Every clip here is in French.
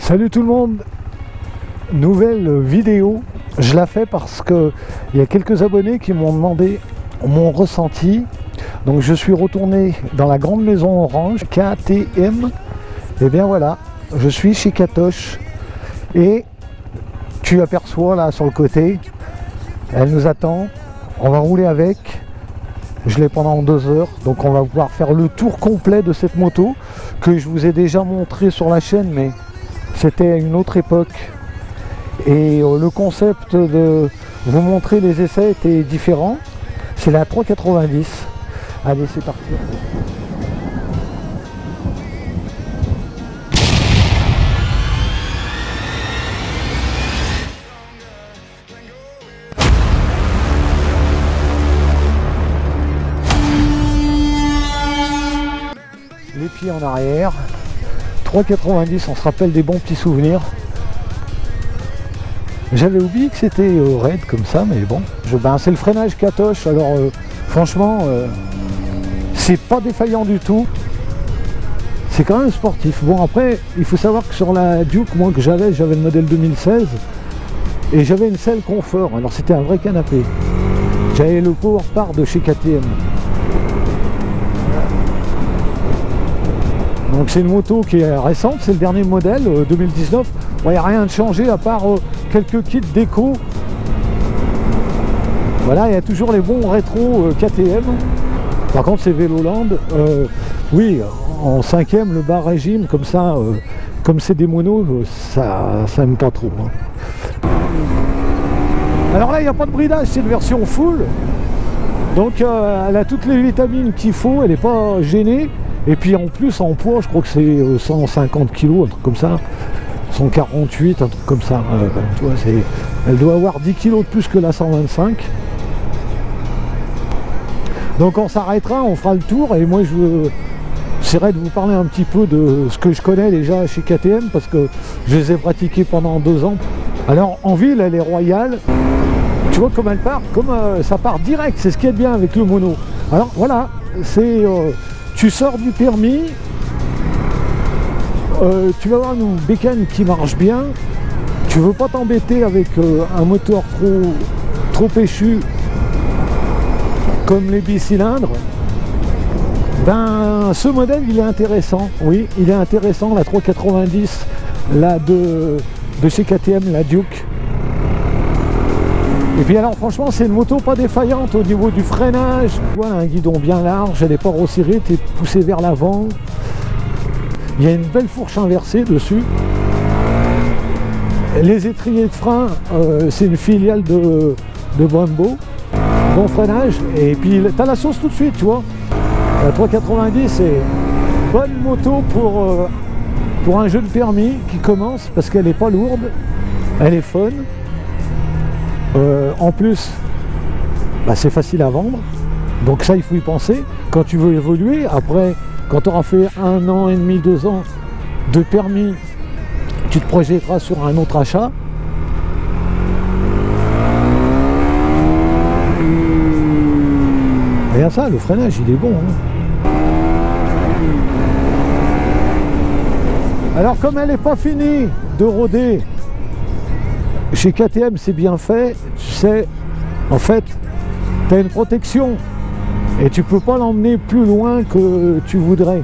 Salut tout le monde, nouvelle vidéo. Je la fais parce que il y a quelques abonnés qui m'ont demandé mon ressenti. Donc je suis retourné dans la grande maison orange KTM. Et bien voilà, je suis chez Katoche et tu aperçois là sur le côté, elle nous attend. On va rouler avec. Je l'ai pendant 2 heures, donc on va pouvoir faire le tour complet de cette moto que je vous ai déjà montré sur la chaîne, mais c'était à une autre époque. Et le concept de vous montrer les essais était différent. C'est la 390. Allez, c'est parti. Les pieds en arrière. 3,90, on se rappelle des bons petits souvenirs. J'avais oublié que c'était raide comme ça, mais bon. C'est le freinage Katoche, alors franchement, c'est pas défaillant du tout. C'est quand même sportif. Bon, après, il faut savoir que sur la Duke, moi que j'avais le modèle 2016, et j'avais une selle confort, alors c'était un vrai canapé. J'avais le Power Part de chez KTM. Donc c'est une moto qui est récente, c'est le dernier modèle, 2019. Il n'y a rien de changé à part quelques kits déco. Voilà, il y a toujours les bons rétro KTM. Par contre c'est Véloland. Oui, en 5e, le bas régime, comme ça, comme c'est des monos, ça n'aime pas trop. Hein. Alors là, il n'y a pas de bridage, c'est une version full. Donc elle a toutes les vitamines qu'il faut, elle n'est pas gênée. Et puis en plus en poids, je crois que c'est 150 kg, un truc comme ça, 148, un truc comme ça. Tu vois, elle doit avoir 10 kg de plus que la 125. Donc on s'arrêtera, on fera le tour et moi j'essaierai de vous parler un petit peu de ce que je connais déjà chez KTM parce que je les ai pratiqués pendant 2 ans. Alors en ville, elle est royale. Tu vois comme elle part, comme ça part direct, c'est ce qui est bien avec le mono. Alors voilà, c'est... tu sors du permis, tu vas avoir une bécane qui marche bien, tu veux pas t'embêter avec un moteur trop péchu comme les bicylindres, ben ce modèle il est intéressant, oui il est intéressant, la 390 là de chez KTM, la Duke. Et puis alors franchement c'est une moto pas défaillante au niveau du freinage. Voilà, un guidon bien large, elle n'est pas resserrée, tu es poussé vers l'avant. Il y a une belle fourche inversée dessus. Les étriers de frein, c'est une filiale de Brembo. Bon freinage. Et puis tu as la sauce tout de suite, tu vois. La 390 c'est une bonne moto pour un jeune permis qui commence parce qu'elle n'est pas lourde, elle est fun. En plus, bah, c'est facile à vendre, donc ça il faut y penser. Quand tu veux évoluer, après, quand tu auras fait 1 an et demi, 2 ans de permis, tu te projetteras sur un autre achat. Regarde ça, le freinage il est bon. Hein. Alors comme elle n'est pas finie de rôder, chez KTM c'est bien fait, tu sais, en fait, tu as une protection et tu peux pas l'emmener plus loin que tu voudrais.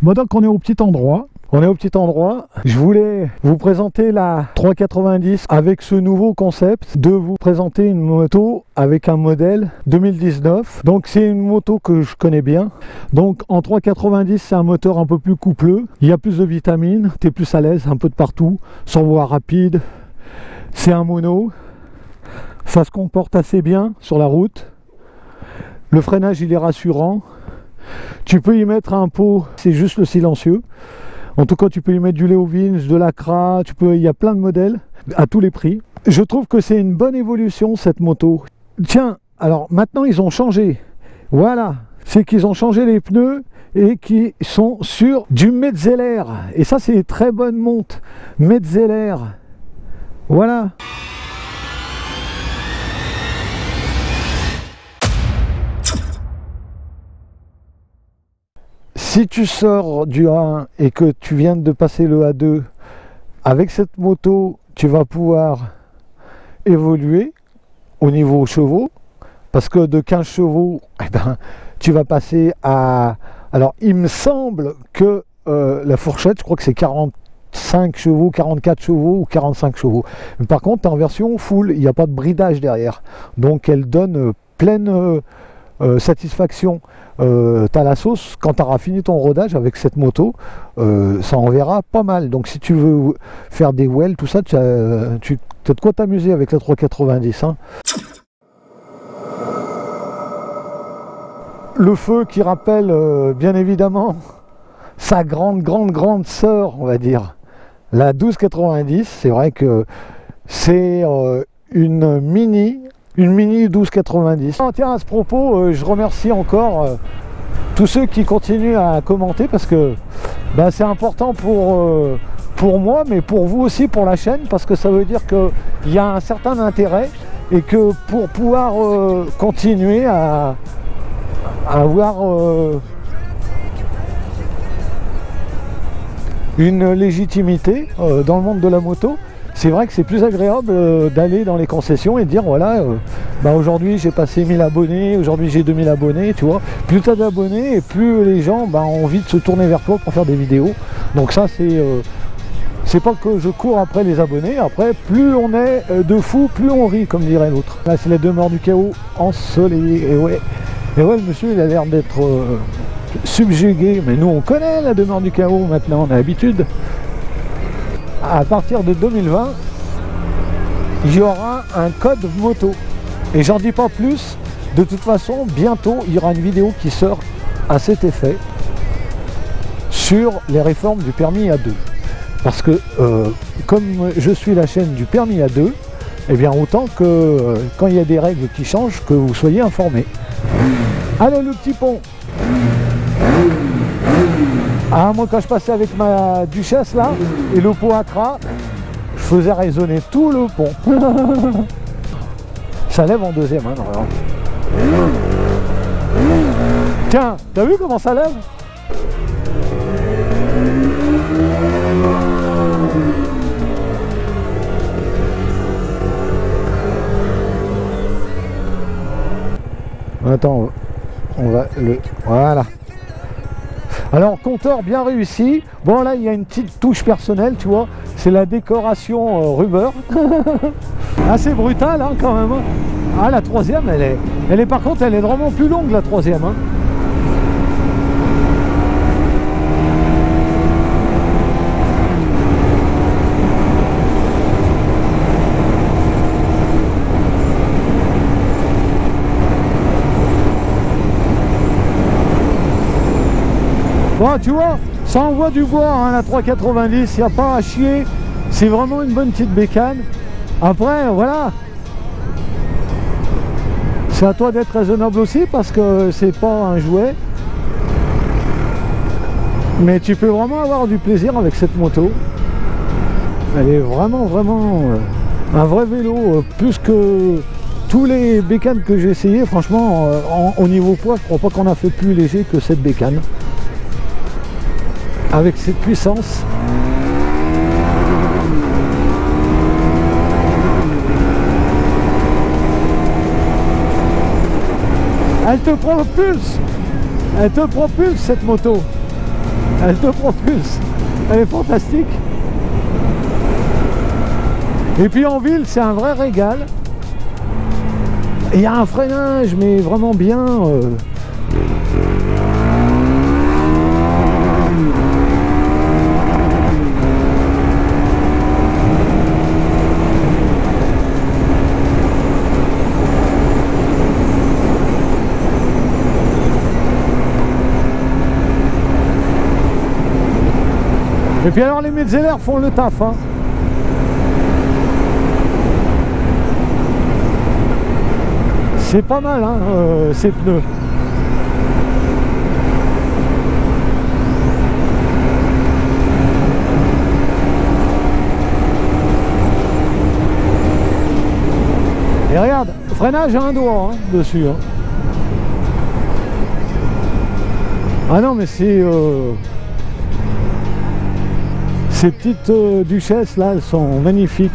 Bon, donc on est au petit endroit. Je voulais vous présenter la 390 avec ce nouveau concept de vous présenter une moto avec un modèle 2019. Donc c'est une moto que je connais bien. Donc en 390 c'est un moteur un peu plus coupleux. Il y a plus de vitamines, tu es plus à l'aise un peu de partout, sans voie rapide. C'est un mono. Ça se comporte assez bien sur la route. Le freinage il est rassurant. Tu peux y mettre un pot, c'est juste le silencieux. En tout cas, tu peux y mettre du Leo Vinci, de l'Acra, il y a plein de modèles à tous les prix. Je trouve que c'est une bonne évolution cette moto. Tiens, alors maintenant ils ont changé. Voilà, c'est qu'ils ont changé les pneus et qui sont sur du Metzeler. Et ça, c'est une très bonne monte. Metzeler. Voilà. Si tu sors du A1 et que tu viens de passer le A2, avec cette moto, tu vas pouvoir évoluer au niveau chevaux, parce que de 15 chevaux, eh ben, tu vas passer à... Alors, il me semble que la fourchette, je crois que c'est 45 chevaux, 44 chevaux ou 45 chevaux. Mais par contre, tu es en version full, il n'y a pas de bridage derrière. Donc, elle donne pleine satisfaction. Tu as la sauce quand tu auras fini ton rodage avec cette moto, ça enverra pas mal. Donc si tu veux faire des wells, tout ça, tu as de quoi t'amuser avec la 390. Hein. Le feu qui rappelle bien évidemment sa grande sœur, on va dire, la 1290. C'est vrai que c'est une mini 1290. Oh, tiens, à ce propos, je remercie encore tous ceux qui continuent à commenter parce que bah, c'est important pour moi, mais pour vous aussi, pour la chaîne, parce que ça veut dire qu'il y a un certain intérêt et que pour pouvoir continuer à avoir une légitimité dans le monde de la moto, c'est vrai que c'est plus agréable d'aller dans les concessions et de dire voilà, bah aujourd'hui j'ai passé 1000 abonnés, aujourd'hui j'ai 2000 abonnés, tu vois. Plus tu as d'abonnés et plus les gens bah, ont envie de se tourner vers toi pour faire des vidéos. Donc ça c'est pas que je cours après les abonnés, après plus on est de fous, plus on rit, comme dirait l'autre. Là c'est la demeure du chaos ensoleillée, et ouais le monsieur il a l'air d'être subjugué, mais nous on connaît la demeure du chaos maintenant, on a l'habitude. À partir de 2020, il y aura un code moto. Et j'en dis pas plus. De toute façon, bientôt, il y aura une vidéo qui sort à cet effet sur les réformes du permis A2. Parce que, comme je suis la chaîne du permis A2, eh bien, autant que quand il y a des règles qui changent, que vous soyez informés. Allez, le petit pont. Ah, moi quand je passais avec ma duchesse là, et le pot Acra, je faisais résonner tout le pont. Ça lève en deuxième, hein, normalement. Tiens, t'as vu comment ça lève? Attends, on va le... Voilà. Alors, compteur bien réussi. Bon, là, il y a une petite touche personnelle, tu vois. C'est la décoration rubber. Assez brutale, hein, quand même. Ah, la troisième, elle est par contre, elle est vraiment plus longue, la troisième. Hein. Bon, tu vois, ça envoie du bois, hein, la 390, il n'y a pas à chier. C'est vraiment une bonne petite bécane. Après, voilà. C'est à toi d'être raisonnable aussi parce que c'est pas un jouet. Mais tu peux vraiment avoir du plaisir avec cette moto. Elle est vraiment un vrai vélo. Plus que tous les bécanes que j'ai essayé, franchement, au niveau poids, je crois pas qu'on a fait plus léger que cette bécane. Avec cette puissance. Elle te propulse cette moto. Elle te propulse. Elle est fantastique. Et puis en ville, c'est un vrai régal. Et il y a un freinage, mais vraiment bien. Et puis alors les Metzeler font le taf, hein. C'est pas mal, hein, ces pneus. Et regarde, freinage à un doigt, hein, dessus, hein. Ah non, mais c'est... Ces petites duchesses là, elles sont magnifiques.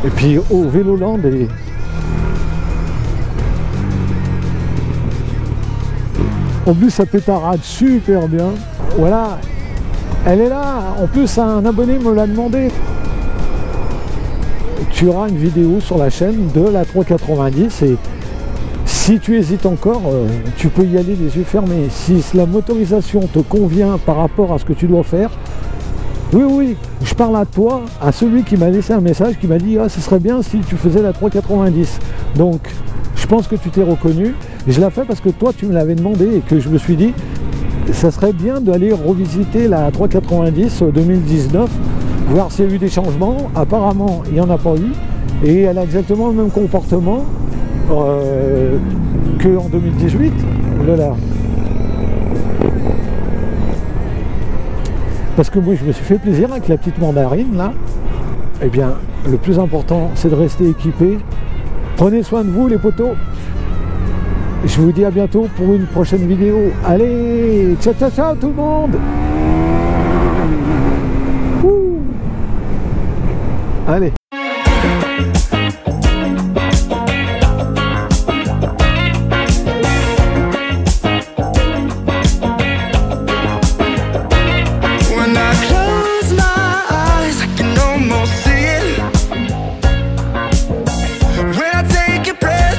Et puis au Véloland, en plus ça pétarade super bien. Voilà, elle est là. En plus un abonné me l'a demandé. Tu auras une vidéo sur la chaîne de la 390 et si tu hésites encore, tu peux y aller les yeux fermés. Si la motorisation te convient par rapport à ce que tu dois faire, oui, oui, je parle à toi, à celui qui m'a laissé un message, qui m'a dit « Ah, ce serait bien si tu faisais la 390 ». Donc, je pense que tu t'es reconnu. Je l'ai fait parce que toi, tu me l'avais demandé et que je me suis dit « Ça serait bien d'aller revisiter la 390 2019, voir s'il y a eu des changements. » Apparemment, il n'y en a pas eu. Et elle a exactement le même comportement qu'en 2018. Oh là là. Parce que moi je me suis fait plaisir avec la petite mandarine là. Eh bien le plus important c'est de rester équipé. Prenez soin de vous les potos. Je vous dis à bientôt pour une prochaine vidéo. Allez, ciao ciao ciao tout le monde. Ouh. Allez.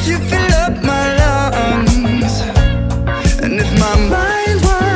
You fill up my lungs, and if my mind wanders